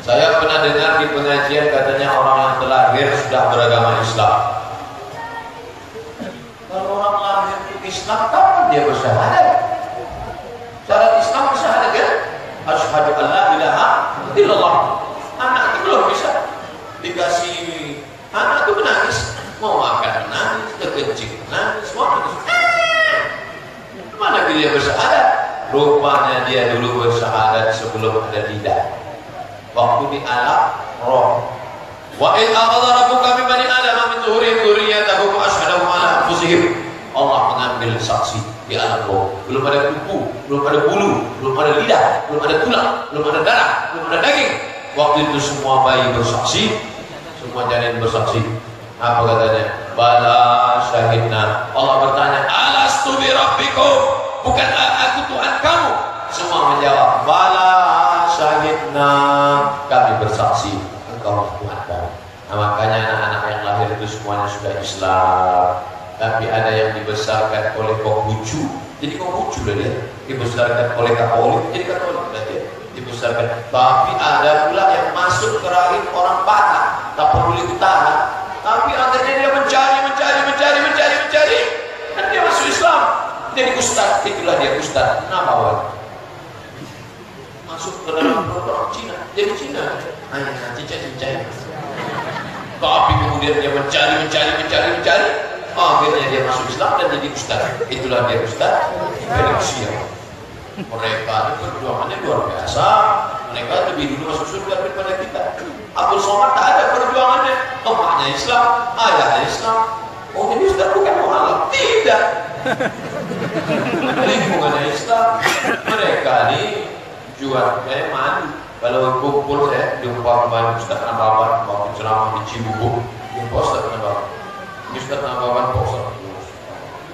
Saya pernah dengar di pengajian katanya orang yang terlahir sudah beragama Islam. Kalau orang lahir Islam, kapan dia bersyahadat? Syarat Islam bersyahadat kan? Asyhadu an la ilaha illallah. Anak itu belum bisa dikasih, anak itu menangis, mau makan menangis, kekencing menangis, mau menangis. Mana dia bersyahadat? Rupanya dia dulu bersyahadat sebelum ada lidah. Waktu di alam roh. Wa in akhadha rabbuka min bani adama min zuhurihim dzurriyyatahum wa asyhadahum ala anfusihim. Allah mengambil saksi di alam roh. Belum ada kuku, belum ada bulu, belum ada lidah, belum ada tulang, belum ada darah, belum ada daging. Waktu itu semua bayi bersaksi, semua janin bersaksi. Apa katanya? Bala syahidna. Allah bertanya, alastu bi rabbikum? Bukankah aku Tuhan kamu? Semua menjawab, bala syahidna. Kami bersaksi, engkau Tuhan kami. Nah, makanya anak-anak yang lahir itu semuanya sudah Islam. Tapi ada yang dibesarkan oleh Konghucu, jadi Konghucu lah dia. Dibesarkan oleh Katolik, jadi Katolik lah dia. Dibesarkan. Tapi ada pula yang masuk ke rahim orang Batak, tak peduli utara. Tapi akhirnya dia mencari, dan dia masuk Islam. Jadi ustaz, itulah dia ustaz. Nabawan. Masuk ke dalam produk Cina, jadi Cina. Hanya cincai. Tapi kemudian dia mencari. Akhirnya dia masuk Islam dan jadi ustaz. Itulah dia ustaz Indonesia. Mereka itu perjuangannya luar biasa. Mereka lebih dulu masuk surga daripada kita. Abdul Somad tak ada perjuangannya. Emaknya Islam, ayahnya Islam. Oh, jadi ustaz bukan mualaf? Tidak. Lingkungannya Islam. Mereka ini jual. Saya malu kalau kumpul saya jumpa kemarin Ustaz Nabawan waktu ceramah di Cibubur. Jumpa Ustaz Nabawan. Ustaz Nabawan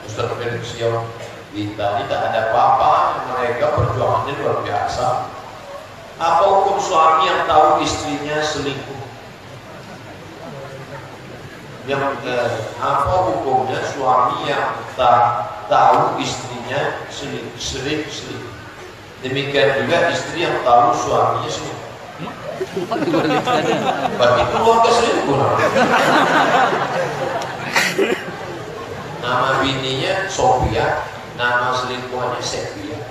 Ustaz Felix Siau. Kita ini tak ada apa-apa. Mereka perjuangannya luar biasa. Apa hukum suami yang tahu istrinya selingkuh? Apa hukumnya suami yang tak tahu istrinya selingkuh? Demikian juga istri yang tahu suaminya selingkuh. Berarti keluarga selingkuh. Nama bininya Sofia, nama selingkuhannya Sofia.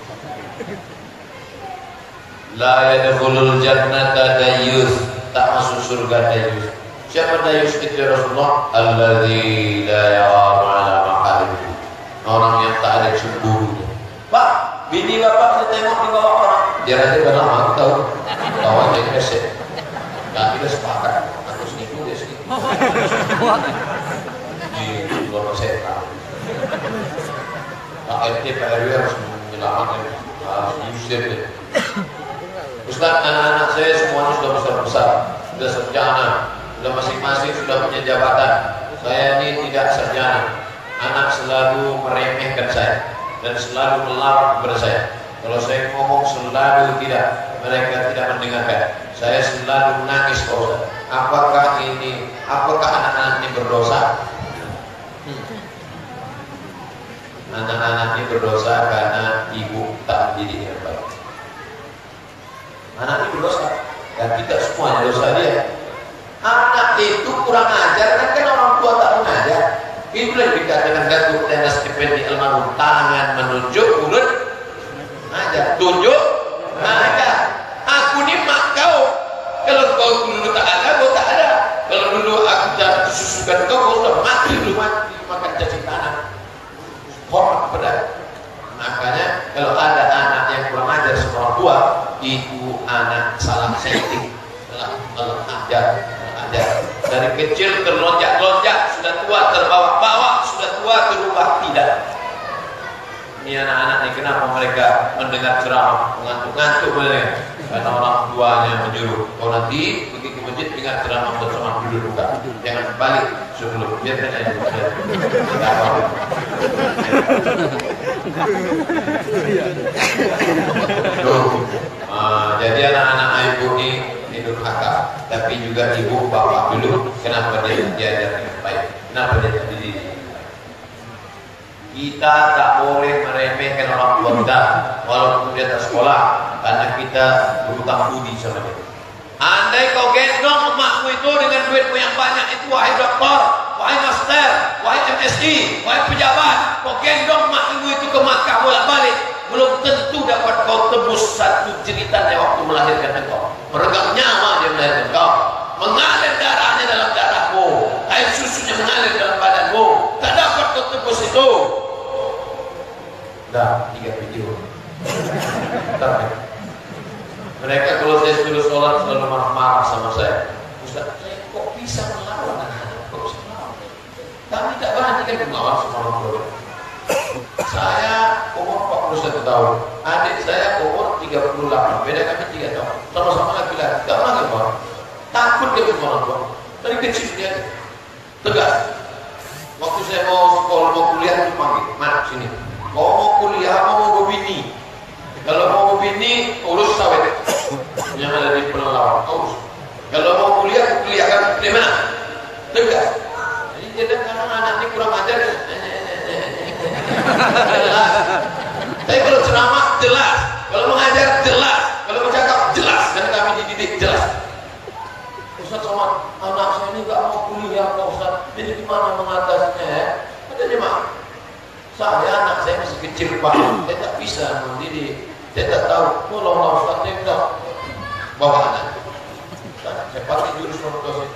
La yadkhulul jannata dayyus, tak masuk surga dayyus. Siapa dayyus itu ya Rasulullah? Alladzi la yara ala maqalihi. Orang yang tak ada cemburunya. Pak, bini bapak ditengok di bawah orang. Dia aja udah lama, aku tahu. Kawan dia kesek. Kami udah sepakat. Aku selingkuh, dia selingkuh. Di luar setan. Pak RT, Pak RW harus menyelamatkan, harus diusir dia. Ustaz, anak-anak saya semuanya sudah besar-besar, sudah sarjana, sudah masing-masing sudah punya jabatan. Saya ini tidak sarjana. Anak selalu meremehkan saya dan selalu melawan kepada saya. Kalau saya ngomong selalu tidak, mereka tidak mendengarkan. Saya selalu menangis, Pak Ustaz. Apakah anak-anak ini berdosa? anak-anak ini berdosa karena ibu tak mendidik yang baik. Anak ini berdosa dan kita semuanya dosa dia. Anak itu kurang ajar kan orang tua tak mengajar. Itulah dikatakan Datuk Tenas Effendi almarhum, tangan menunjuk, mulut ajar, tunjuk ajar. Aku ni mak kau. Kalau kau dulu tak ada, kau tak ada. Kalau dulu aku tak susukan kau sudah mati dulu, mati makan cacing tanah. Hormat kepada. Makanya kalau ada anak yang kurang ajar sama orang tua, itu anak salah setting, salah ajar. Dari kecil terlonjak-lonjak, sudah tua terbawa-bawa, sudah tua berubah tidak. Ini anak-anak ini kenapa mereka mendengar ceramah mengantuk-ngantuk mereka? Karena orang tuanya menyuruh, kau nanti pergi ke masjid dengar ceramah bersama dulu buka, jangan balik sebelum biarkan aja. Jadi anak-anak ibu ini durhaka, tapi juga ibu bapak dulu kenapa dia diajar dengan baik, kenapa dia dididik. Kita tak boleh meremehkan orang tua kita walaupun dia tak sekolah, karena kita berhutang budi sama dia. Andai kau gendong emakmu itu dengan duitmu yang banyak itu, wahai doktor, wahai master, wahai MSI, wahai pejabat, kau gendong emakmu itu ke Makkah bolak-balik, belum tentu dapat kau tebus satu jeritannya waktu melahirkan engkau. Meregang nyawa dia melahirkan engkau, mengalir darahnya dalam darahmu, air susunya mengalir dalam badanmu, tak dapat kau tebus itu. Dah 3 video. Mereka kalau saya suruh sholat selalu marah-marah sama saya. Ustaz, kok bisa melawan anak-anak? Kok bisa melawan? Kami tak berani kan melawan sama orang tua. Saya umur 41 tahun, adik saya umur 38, beda kami 3 tahun, sama-sama laki-laki, tak pernah kemana. Takut dia sama orang tua, dari kecil dia tegas. Waktu saya mau sekolah, mau kuliah, itu panggil, mana sini, mau kuliah, mau berbini. Kalau mau berbini, urus sawit yang ada di Pelalawan, urus. Kalau mau kuliah, kuliah kan di mana? Tegas. Jadi dia kadang anak ini kurang ajar. Jelas. Tapi kalau ceramah jelas, kalau mengajar jelas, kalau bercakap jelas, dan kami dididik jelas. Ustaz Somad, anak saya ini gak mau kuliah Pak Ustaz, jadi gimana mengatasinya ya? Ada jemaah. Saya anak saya masih kecil Pak, saya tak bisa mendidik, saya tak tahu. Tolonglah Ustaz, saya udah bawa anak. Saya pakai jurus motivasi.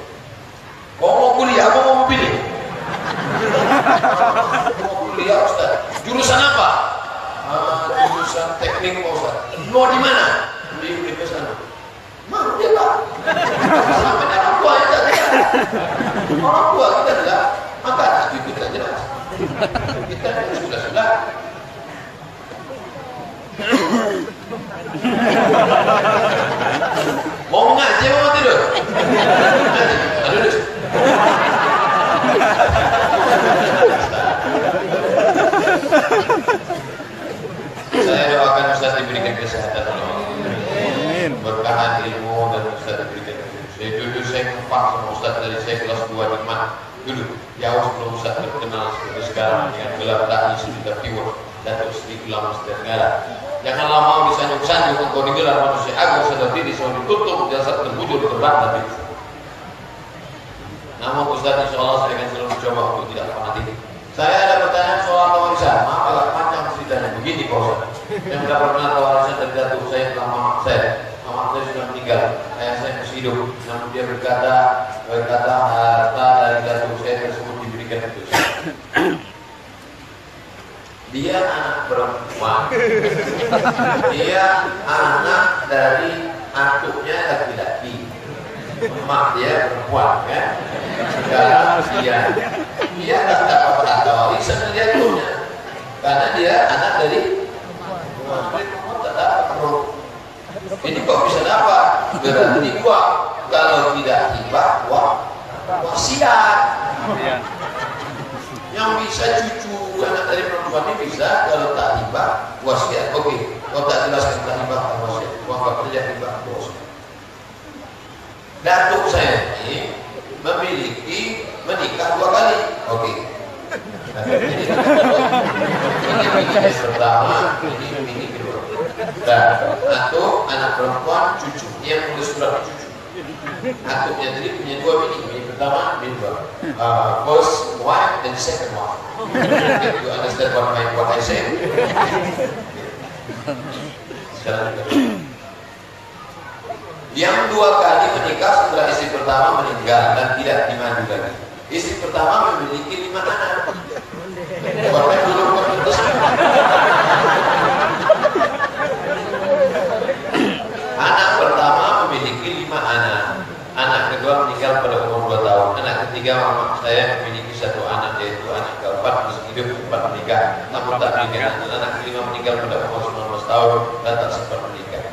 Kau mau kuliah, apa mau pilih? Mau kuliah Ustaz. Jurusan apa? Jurusan teknik Pak Ustaz. Mau di mana? Di Universitas. Mau dia Pak. Sampai orang tua kita tidak. Orang tua kita tidak. Maka itu kita jelas. Kita sudah. Mau mengaji mau tidur? Aduh. Saya doakan Ustaz diberikan kesehatan Allah. Amin. Berkahan ilmu dan Ustaz diberikan kesehatan. Dulu saya ngefak sama Ustaz dari saya kelas 2 di Mat. Dulu jauh sebelum Ustaz terkenal seperti sekarang dengan gelar dai sejuta piwot Datuk Seri Ulama Negara. Janganlah mau disanjung-sanjung engkau digelar manusia agung seperti di soal ditutup jasad terbujur terbang tapi. Namun Ustaz insya Allah saya akan selalu mencoba untuk tidak fanatik. Saya ada pertanyaan soal warisan. Maaf agak panjang ceritanya. Begini Pak Ustaz. Yang tidak pernah warisan dari Datuk saya tentang mamak saya. Mamak saya sudah meninggal. Saya masih hidup. Namun dia berkata harta dari Datuk saya tersebut diberikan untuk saya. Dia anak perempuan. Dia anak dari atuknya laki-laki. Mak dia perempuan kan. Dia tak dapat harta warisan dia punya. Karena dia anak dari perempuan tak dapat perempuan. Ini kok bisa dapat? Berarti gua kalau tidak hibah wasiat. Yang bisa cucu anak dari perempuan ini bisa, kalau tak hibah wasiat. Oke, kalau tak jelaskan tak hibah wasiat. Wakaf kerja hibah wasiat. Datuk saya ini menikah 2 kali. Oke. Ini pertama, ini kedua. Dan atau anak perempuan cucu, dia yang tulis surat cucu. Atupnya tadi punya dua bini pertama, bini dua. First wife dan second wife. You understand what I say? Sekarang yang dua kali menikah setelah istri pertama meninggal dan tidak dimadu lagi. Istri pertama memiliki 5 anak. Orang belum berputus. Anak pertama memiliki 5 anak. Anak kedua meninggal pada umur 2 tahun. Anak ketiga mama saya memiliki 1 anak, yaitu anak keempat masih hidup 4 menikah, namun tak menikah. Anak kelima meninggal pada umur 19 tahun dan tak sempat menikah.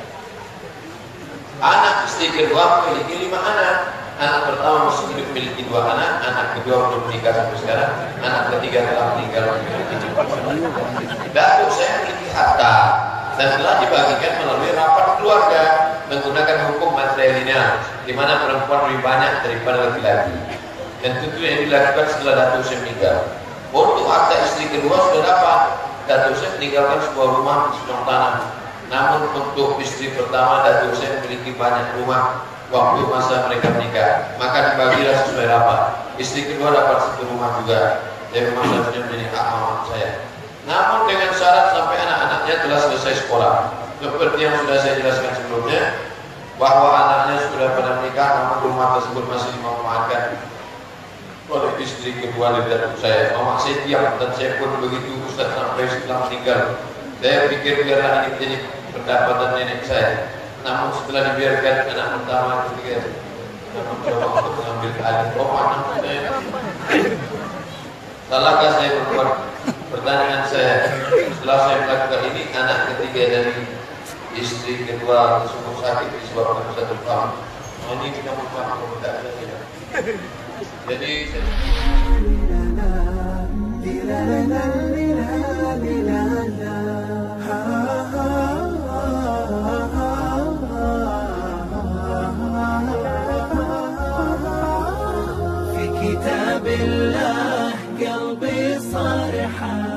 Anak istri kedua memiliki 5 anak. Anak pertama masih hidup memiliki 2 anak. Anak kedua belum menikah sampai sekarang. Anak ketiga telah meninggal memiliki 4 anak. Datuk saya memiliki harta dan telah dibagikan melalui rapat keluarga menggunakan hukum matrilineal, di mana perempuan lebih banyak daripada laki-laki. Dan tentu yang dilakukan setelah Datuk saya meninggal. Untuk akta istri kedua sudah dapat. Datuk saya meninggalkan sebuah rumah di Sunong Tanah. Namun untuk istri pertama Datuk saya memiliki banyak rumah waktu masa mereka menikah, maka dibagilah sesuai rapat. Istri kedua dapat 1 rumah juga. Jadi rumah satunya menjadi hak mama saya. Namun dengan syarat sampai anak-anaknya telah selesai sekolah. Seperti yang sudah saya jelaskan sebelumnya, bahwa anaknya sudah pada menikah, namun rumah tersebut masih dimanfaatkan oleh istri kedua dari Datuk saya. Mama saya diam dan saya pun begitu Ustaz sampai setelah meninggal. Saya pikir biarlah ini menjadi pendapatan nenek saya. Namun setelah dibiarkan anak pertama ketiga mencoba untuk mengambil alih. Oh mana saya? Salahkah saya berbuat? Pertanyaan saya, setelah saya melakukan ini, anak ketiga dari istri kedua tersebut sakit disebabkan satu tahun. Ini kita paham tidak ada. Jadi في كتاب الله قلبي صار حال